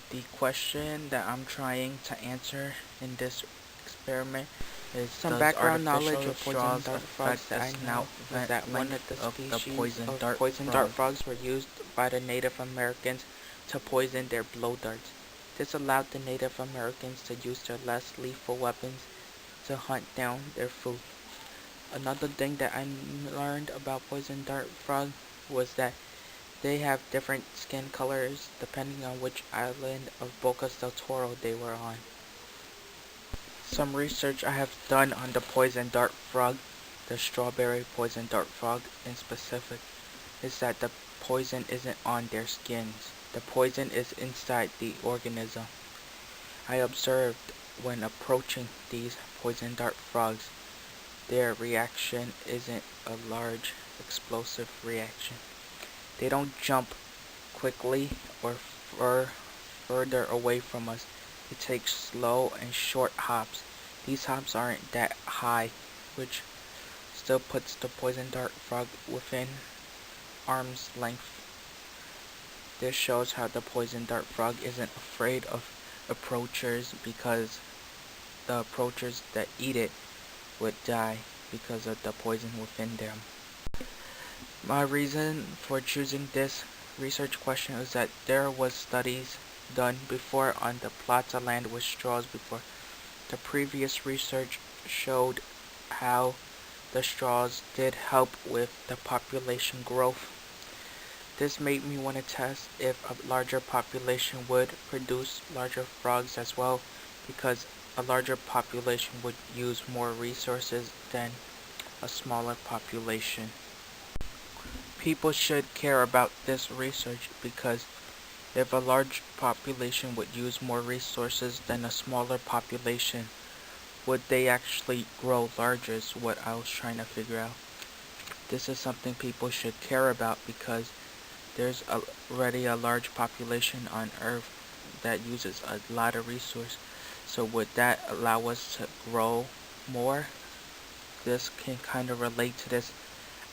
The question that I'm trying to answer in this experiment is, Some does background knowledge artificial of poison straws dart frogs affect that the I know snout is vent that one of the length of the species poison of dart poison dart frog? frogs were used by the Native Americans to poison their blow darts. This allowed the Native Americans to use their less lethal weapons to hunt down their food. Another thing that I learned about poison dart frog was that they have different skin colors depending on which island of Bocas del Toro they were on. Some research I have done on the poison dart frog, the strawberry poison dart frog in specific, is that the poison isn't on their skins. The poison is inside the organism. I observed when approaching these poison dart frogs, their reaction isn't a large explosive reaction. They don't jump quickly or further away from us. It takes slow and short hops. These hops aren't that high, which still puts the poison dart frog within arm's length. This shows how the poison dart frog isn't afraid of approachers, because the approachers that eat it would die because of the poison within them. My reason for choosing this research question is that there was studies done before on the plots of land with straws before. The previous research showed how the straws did help with the population growth. This made me want to test if a larger population would produce larger frogs as well, because a larger population would use more resources than a smaller population. People should care about this research, because if a large population would use more resources than a smaller population, would they actually grow larger is what I was trying to figure out. This is something people should care about, because there's already a large population on Earth that uses a lot of resource. So would that allow us to grow more? This can kind of relate to this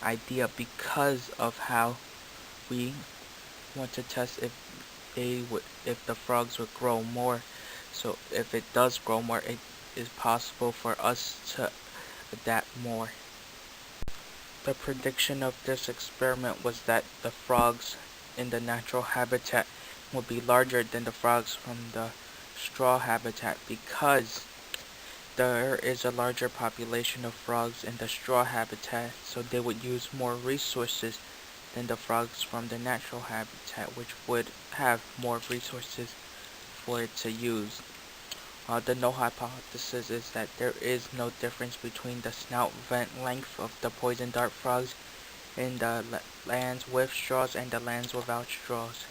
idea because of how we want to test if the frogs would grow more. So if it does grow more, it is possible for us to adapt more. The prediction of this experiment was that the frogs in the natural habitat would be larger than the frogs from the straw habitat, because there is a larger population of frogs in the straw habitat, so they would use more resources than the frogs from the natural habitat, which would have more resources for it to use. The null hypothesis is that there is no difference between the snout vent length of the poison dart frogs in the lands with straws and the lands without straws.